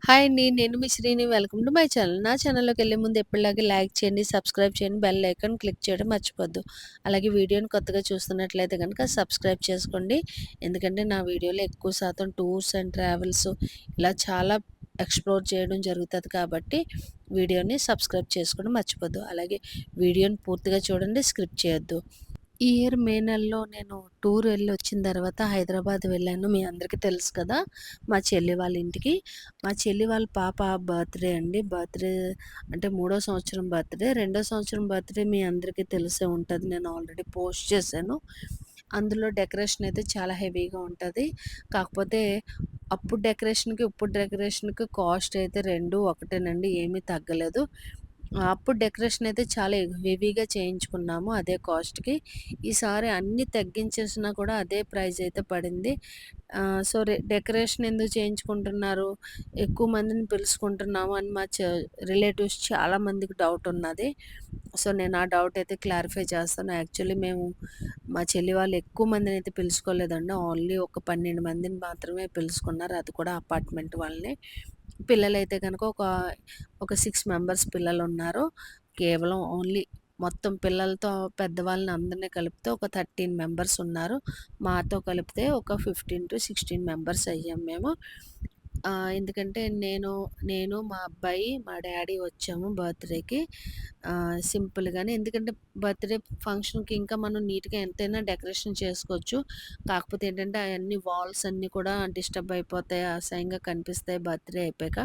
Hi అండి. నేను మీ Srini. Welcome to my channel. నా ఛానల్‌లోకెళ్ళే ముందు ఎప్పటిలాగే లైక్ చేయండి, సబ్స్క్రైబ్ చేయండి, బెల్ ఐకాన్ క్లిక్ చేయడం మర్చిపోద్దు. అలాగే వీడియోని కొత్తగా చూస్తున్నట్లయితే గనుక సబ్స్క్రైబ్ చేసుకోండి. ఎందుకంటే నా వీడియోలో ఎక్కువ శాతం టూర్స్ అండ్ ట్రావెల్స్ ఇలా చాలా ఎక్స్‌ప్లోర్ చేయడం జరుగుతది కాబట్టి వీడియోని సబ్స్క్రైబ్ చేసుకోవడం మర్చిపోద్దు. అలాగే వీడియోని పూర్తిగా చూడండి, స్కిప్ చేయొద్దు. ఈ ఇయర్ మే నెలలో నేను టూర్ వెళ్ళొచ్చిన తర్వాత హైదరాబాద్ వెళ్ళాను. మీ అందరికీ తెలుసు కదా! మా చెల్లి వాళ్ళ ఇంటికి. మా చెల్లి వాళ్ళ పాప బర్త్‌డే అండి. బర్త్‌డే అంటే మూడో సంవత్సరం బర్త్‌డే. రెండో సంవత్సరం బర్త్‌డే మీ అందరికీ తెలిసే ఉంటది. నేను ఆల్రెడీ పోస్ట్ చేశాను. అందులో డెకరేషన్ అయితే చాలా హెవీగా ఉంటది. కాకపోతే అప్పుడు డెకరేషన్‌కి, ఇప్పుడు డెకరేషన్‌కి కాస్ట్ అయితే 2 ఒకటేనండి. ఏమీ తగ్గలేదు. అప్పుడు డెకరేషన్ అయితే చాలా హెవీగా చేయించుకున్నాము అదే కాస్ట్‌కి. ఈసారి అన్నీ తగ్గించేసినా కూడా అదే ప్రైస్ అయితే పడింది. సో, డెకరేషన్ ఎందుకు చేయించుకుంటున్నారు? ఎక్కువ మందిని పిలుచుకుంటున్నాము అని మా రిలేటివ్స్ చాలా మందికి డౌట్ ఉన్నది. సో, నేను ఆ డౌట్ అయితే క్లారిఫై చేస్తాను. యాక్చువల్లీ మేము మా చెల్లి వాళ్ళు ఎక్కువ మందినైతే పిలుచుకోలేదండి. ఓన్లీ ఒక 12 మందిని మాత్రమే పిలుచుకున్నారు. అది కూడా అపార్ట్‌మెంట్ వాళ్ళని. పిల్లలైతే గనుక ఒక 6 మెంబర్స్ పిల్లలున్నారు. కేవలం ఓన్లీ మొత్తం పిల్లలతో పెద్దవాళ్ళని అందరిని కలిపితే ఒక 13 మెంబర్స్ ఉన్నారు. మాతో కలిపితే ఒక 15-16 మెంబర్స్ అయ్యాం మేము. ఎందుకంటే నేను, మా అబ్బాయి, మా డ్యాడీ వచ్చాము బర్త్‌డేకి. సింపుల్‌గానే ఎందుకంటే బర్త్‌డే ఫంక్షన్‌కి ఇంకా మనం నీట్‌గా ఎంతైనా డెకరేషన్ చేసుకోవచ్చు. కాకపోతే ఏంటంటే అయన్నీ వాల్స్ అన్నీ కూడా డిస్టర్బ్ అయిపోతాయి. అసహ్యంగా కనిపిస్తాయి బర్త్‌డే అయిపోయాక.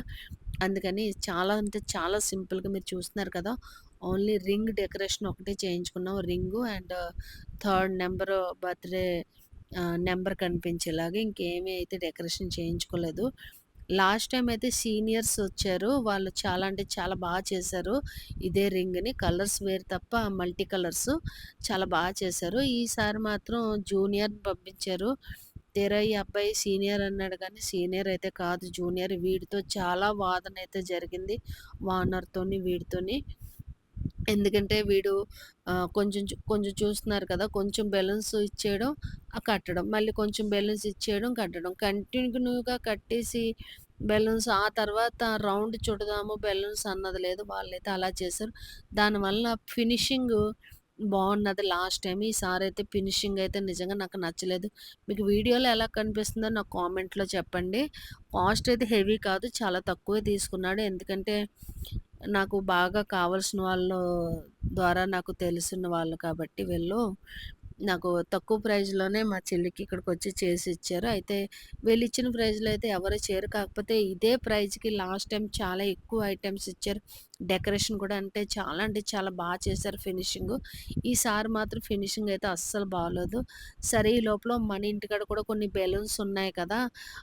అందుకని చాలా అంటే చాలా సింపుల్‌గా మీరు చూస్తున్నారు కదా! ఓన్లీ రింగ్ డెకరేషన్ ఒకటే చేయించుకున్నాం. Ring and third number birthday number కనిపించేలాగా ఇంకేమీ అయితే డెకరేషన్ చేయించుకోలేదు. లాస్ట్ టైమ్ అయితే సీనియర్స్ వచ్చారు. వాళ్ళు చాలా అంటే చాలా చేశారు. ఇదే రింగ్‌ని కలర్స్ వేరు తప్ప మల్టీ కలర్స్ చాలా చేశారు. ఈసారి మాత్రం జూనియర్‌ని పంపించారు. తీరా ఈ అబ్బాయి సీనియర్ అన్నాడు కానీ సీనియర్ అయితే కాదు జూనియర్. వీడితో చాలా వాదనైతే జరిగింది. ఓనర్‌తోని, వీడితోని. ఎందుకంటే వీడు కొంచెం చూస్తున్నారు కదా! కొంచెం బెలూన్స్ ఇచ్చేయడం, కట్టడం. మళ్ళీ కొంచెం బెలూన్స్ ఇచ్చేయడం, కట్టడం. కంటిన్యూగా కట్టేసి బెలూన్స్ ఆ తర్వాత రౌండ్ చుడదాము బెలూన్స్ అన్నది లేదు. వాళ్ళైతే అలా చేశారు. దానివల్ల ఫినిషింగు బావున్నది లాస్ట్ టైమ్. ఈసారైతే ఫినిషింగ్ అయితే నిజంగా నాకు నచ్చలేదు. మీకు వీడియోలో ఎలా కనిపిస్తుందో నాకు కామెంట్‌లో చెప్పండి. కాస్ట్ అయితే హెవీ కాదు. చాలా తక్కువే తీసుకున్నాడు. ఎందుకంటే నాకు బాగా కావాల్సిన వాళ్ళు ద్వారా నాకు తెలిసిన వాళ్ళు కాబట్టి వీళ్ళు నాకు తక్కువ ప్రైజ్‌లోనే మా చెల్లికి ఇక్కడికొచ్చి చేసి ఇచ్చారు. అయితే వీళ్ళిచ్చిన ప్రైజ్‌లో అయితే ఎవరు చేయరు. కాకపోతే ఇదే ప్రైజ్‌కి లాస్ట్ టైమ్ చాలా ఎక్కువ ఐటెమ్స్ ఇచ్చారు. డెకరేషన్ కూడా అంటే చాలా చేశారు ఫినిషింగు. ఈసారి మాత్రం ఫినిషింగ్ అయితే అస్సలు బాలేదు. సరే ఈ లోపల మన ఇంటికాడ కూడా కొన్ని బెలూన్స్ ఉన్నాయి కదా!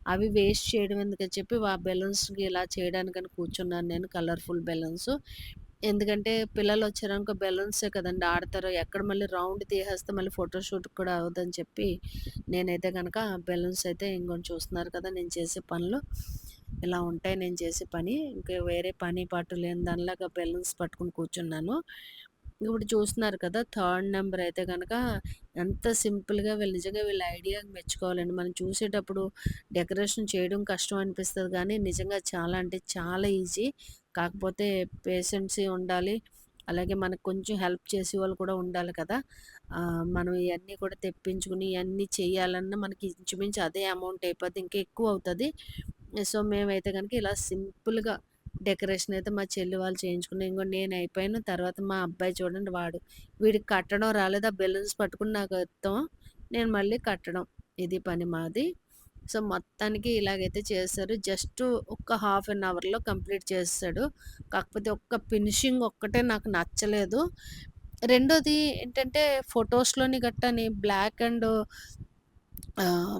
అవి వేస్ట్ చేయడం ఎందుకని చెప్పి ఆ బెలూన్స్‌కి ఇలా చేయడానికని కూర్చున్నాను నేను కలర్‌ఫుల్ బెలూన్స్. ఎందుకంటే పిల్లలొచ్చారనుకో బెలూన్సే కదండీ ఆడతారు. ఎక్కడ మళ్ళీ రౌండ్ తీసేస్తే మళ్ళీ ఫోటోషూట్‌కి కూడా అవ్వదని చెప్పి నేనైతే గనక బెలూన్స్ అయితే ఇంగోండి చూస్తున్నారు కదా! నేను చేసే పనులు. ఇలా ఉంటాయి నేను చేసే పని. ఇంకా వేరే పని పాటు లేని దానిలాగా బెలూన్స్ పట్టుకొని కూర్చున్నాను. ఇప్పుడు చూస్తున్నారు కదా! థర్డ్ నంబర్ అయితే గనక ఎంత సింపుల్‌గా వీళ్ళు నిజంగా వీళ్ళ ఐడియాకి మెచ్చుకోవాలండి. మనం చూసేటప్పుడు డెకరేషన్ చేయడం కష్టం అనిపిస్తది గానీ, నిజంగా చాలా అంటే చాలా ఈజీ. కాకపోతే పేషెన్సీ ఉండాలి. అలాగే మనకు కొంచెం హెల్ప్ చేసేవాళ్ళు కూడా ఉండాలి కదా! మనం ఇయన్నీ కూడా తెప్పించుకొని, ఇయన్నీ చేయాలన్నా మనకి ఇంచుమించు అదే అమౌంట్ అయిపోద్ది. ఇంకా ఎక్కువ అవుతది. సో, మేమైతే గనుక ఇలా సింపుల్‌గా డెకరేషన్ అయితే మా చెల్లి వాళ్ళు చేయించుకున్నారు. ఇంగో నేనయిపోయాను. తర్వాత మా అబ్బాయి చూడండి వీడికి కట్టడం రాలేదు. ఆ బెలూన్స్ పట్టుకొని నాకు ఇత్తం. నేను మళ్ళీ కట్టడం. ఇది పని మాది. సో, మొత్తానికి ఇలాగైతే చేశారు. జస్ట్ ఒక హాఫ్ అన్ అవర్‌లో కంప్లీట్ చేసేసాడు. కాకపోతే ఒక్క ఫినిషింగ్ ఒక్కటే నాకు నచ్చలేదు. రెండోది ఏంటంటే ఫోటోస్‌లోని గట్టాని బ్లాక్ అండ్ ఆహ్,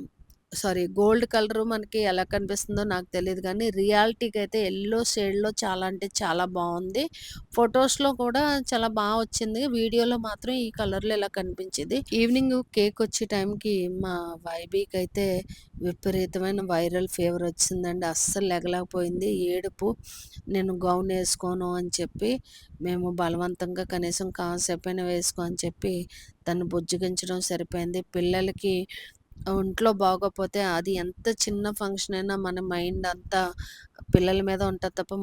గోల్డ్ కలరు మనకి ఎలా కనిపిస్తుందో నాకు తెలీదు గానీ, రియాలిటీకయితే యెల్లో షేడ్‌లో చాలా అంటే చాలా బావుంది. ఫోటోస్‌లో కూడా చాలా వచ్చింది. వీడియోలో మాత్రం ఈ కలర్‌లో ఇలా కనిపించింది. ఈవినింగ్ కేకొచ్చే టైంకి మా వైబీకైతే విపరీతమైన వైరల్ ఫీవర్ వచ్చిందండి. అస్సలు లెగలేకపోయింది. ఏడుపు. నేను గౌనేసుకోను అని చెప్పి, మేము బలవంతంగా కనీసం కాసేపైనా వేసుకో అని చెప్పి, తను బుజ్జగించడం సరిపోయింది. పిల్లలకి ఒంట్లో బాగోపోతే అది ఎంత చిన్న ఫంక్షన్ అయినా మన మైండ్ అంతా పిల్లల మీద ఉంటది తప్ప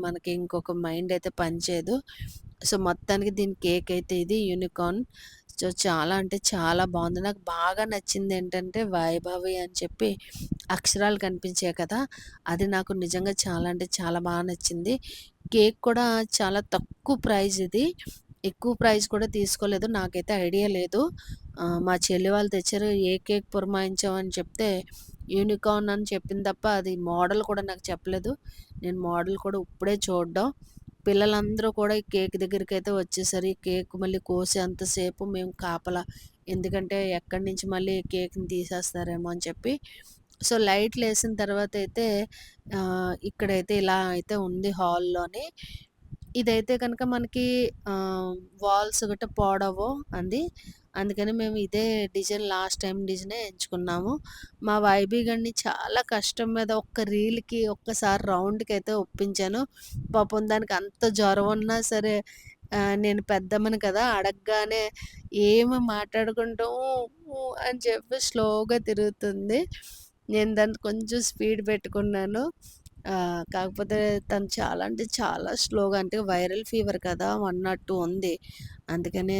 మనకి ఇంకొక మైండ్ అయితే పనిచేయదు. సో, మొత్తానికి దీని కేక్ అయితే ఇది యూనికార్న్. సో, చాలా అంటే చాలా బావుంది. నాకు బాగా నచ్చిందేంటంటే వైభవి అని చెప్పి అక్షరాలు కనిపించాయి కదా! అది నాకు నిజంగా చాలా అంటే చాలా బాగా నచ్చింది. కేక్ కూడా చాలా తక్కువ ప్రైస్ ఇది. ఎక్కువ ప్రైస్ కూడా తీసుకోలేదు. నాకైతే ఐడియా లేదు. మా చెల్లి వాళ్ళు తెచ్చారు. ఏ కేక్ పురమాయించావు అని చెప్తే యూనికార్న్ అని చెప్పింది తప్ప అది మోడల్ కూడా నాకు చెప్పలేదు. నేను మోడల్ కూడా ఇప్పుడే చూడడం. పిల్లలందరూ కూడా ఈ కేక్ దగ్గరికైతే వచ్చేసారు. ఈ కేక్ మళ్ళీ కోసేంత సేపు మేము కాపలా. ఎందుకంటే ఎక్కడి నుంచి మళ్ళీ కేక్‌ని తీసేస్తారేమో అని చెప్పి. సో, లైట్‌లేసిన తర్వాతయితే ఇక్కడైతే ఇలా అయితే ఉంది హాల్‌లోని. ఇదైతే కనుక మనకి ఆహ్, వాల్స్ గట్టా పొడవు అంది. అందుకని మేము ఇదే డిజైన్ లాస్ట్ టైమ్ డిజైనే ఎంచుకున్నాము. మా వైబీ గాడిని చాలా కష్టం మీద ఒక్క రీల్‌కి ఒక్కసారి రౌండ్‌కైతే ఒప్పించాను. పాపం దానికి అంత జ్వరం ఉన్నా సరే నేను పెద్దమ్మని కదా! అడగగానే ఏమి మాట్లాడకుండా అని చెప్పి స్లోగా తిరుగుతుంది. నేను దాన్ని కొంచెం స్పీడ్ పెట్టుకున్నాను. కాకపోతే తను చాలా అంటే చాలా స్లోగా అంటే వైరల్ ఫీవర్ కదా! 102 ఉంది. అందుకనే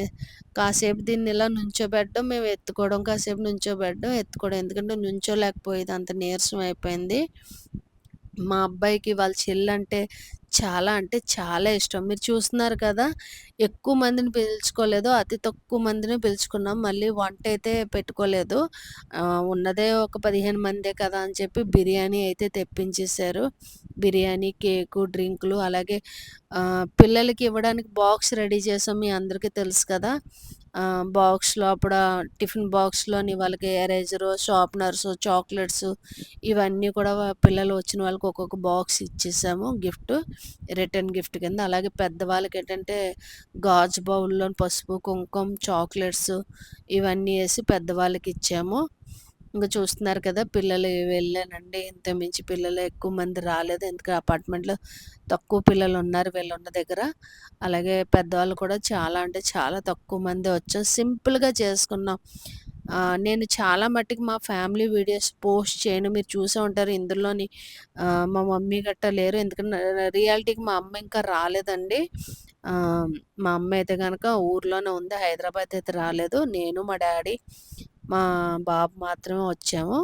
కాసేపు దీన్ని ఇలా నుంచోబెట్టడం, మేము ఎత్తుకోవడం, కాసేపు నుంచోబెట్టడం, ఎత్తుకోవడం. ఎందుకంటే నుంచోలేకపోయేది అంత నీరసం అయిపోయింది. మా అబ్బాయికి వాళ్ళ చెల్లంటే చాలా అంటే చాలా ఇష్టం. మీరు చూస్తున్నారు కదా! ఎక్కువ మందిని పిలుచుకోలేదు. అతి తక్కువ మందినే పిలుచుకున్నాం. మళ్ళీ వంటయితే పెట్టుకోలేదు. ఉన్నదే ఒక 15 మందే కదా అని చెప్పి బిర్యానీ అయితే తెప్పించేశారు. బిర్యానీ, కేకు, డ్రింకులు అలాగే పిల్లలకి ఇవ్వడానికి బాక్స్ రెడీ చేసాం. మీ అందరికీ తెలుసు కదా! బాక్స్‌లో అప్పుడు టిఫిన్ బాక్స్‌లోని వాళ్ళకి ఎరేజరు, షార్ప్‌నర్సు, చాక్లెట్సు ఇవన్నీ కూడా పిల్లలు వచ్చిన వాళ్ళకి ఒక్కొక్క బాక్స్ ఇచ్చేసాము గిఫ్ట్. రిటర్న్ గిఫ్ట్ కింద. అలాగే పెద్దవాళ్ళకేంటంటే గాజు బౌల్‌లోని పసుపు, కుంకుమ, చాక్లెట్స్ ఇవన్నీ ఏసి పెద్దవాళ్ళకిచ్చాము. ఇంక చూస్తున్నారు కదా! పిల్లలు వెళ్ళానండి. ఇంతకుమించి పిల్లలు ఎక్కువ మంది రాలేదు. ఎందుకంటే అపార్ట్మెంట్‌లో తక్కువ పిల్లలున్నారు వీళ్ళున్న దగ్గర. అలాగే పెద్దవాళ్ళు కూడా చాలా అంటే చాలా తక్కువ మందే వచ్చాం. సింపుల్‌గా చేసుకున్నాం. నేను చాలా మట్టికి మా ఫ్యామిలీ వీడియోస్ పోస్ట్ చేయను. మీరు చూసే ఉంటారు ఇందులోని మా మమ్మీ గట్టా లేరు. ఎందుకంటే రియాలిటీకి మా అమ్మ ఇంకా రాలేదండి. మా అమ్మ అయితే గనక ఊర్లోనే ఉంది. హైదరాబాద్ అయితే రాలేదు. నేను, మా డ్యాడీ, మా బాబు మాత్రమే వచ్చాము.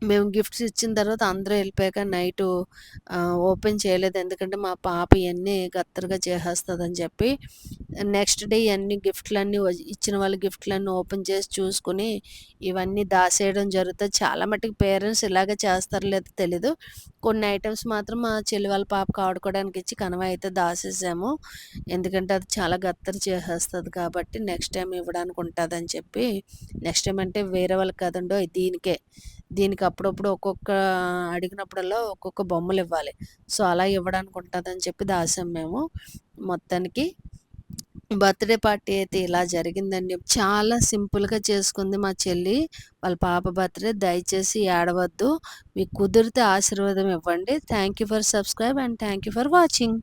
మేము గిఫ్ట్స్ ఇచ్చిన తర్వాత అందరూ ఎళ్ళిపోయాక నైటు ఓపెన్ చేయలేదు. ఎందుకంటే మా పాప ఇయన్నీ గత్తరగా చేసేస్తదని చెప్పి. నెక్స్ట్ డే ఇయన్నీ గిఫ్ట్‌లన్నీ ఇచ్చిన వాళ్ళ గిఫ్ట్‌లన్నీ ఓపెన్ చేసి చూసుకొని, ఇవన్నీ దాసేయడం జరుగుతది. చాలా మట్టుకు పేరెంట్స్ ఇలాగే చేస్తారో లేదో తెలీదు. కొన్ని ఐటెమ్స్ మాత్రం మా చెల్లి వాళ్ళ పాపకి ఆడుకోవడానికి ఇచ్చి కనవ అయితే దాసేసాము. ఎందుకంటే అది చాలా గత్తర చేసేస్తది కాబట్టి నెక్స్ట్ టైమ్ ఇవ్వడానికి ఉంటదని చెప్పి, నెక్స్ట్ టైమ్ అంటే వేరే వాళ్ళకి కాదండోయ్! దీనికే. దీనికి అప్పుడప్పుడు అడిగినప్పుడల్లా ఒక్కొక్క బొమ్మలివ్వాలి. సో, అలా ఇవ్వడానికి ఉంటదని చెప్పి దాసాం మేము. మొత్తానికి బర్త్‌డే పార్టీ అయితే ఇలా జరిగిందండి. చాలా సింపుల్‌గా చేసుకుంది మా చెల్లి. వాళ్ళ పాప బర్త్‌డే. దయచేసి ఏడవద్దు. మీకు కుదిరితే ఆశీర్వాదం ఇవ్వండి. Thank you for subscribe and thank you for watching.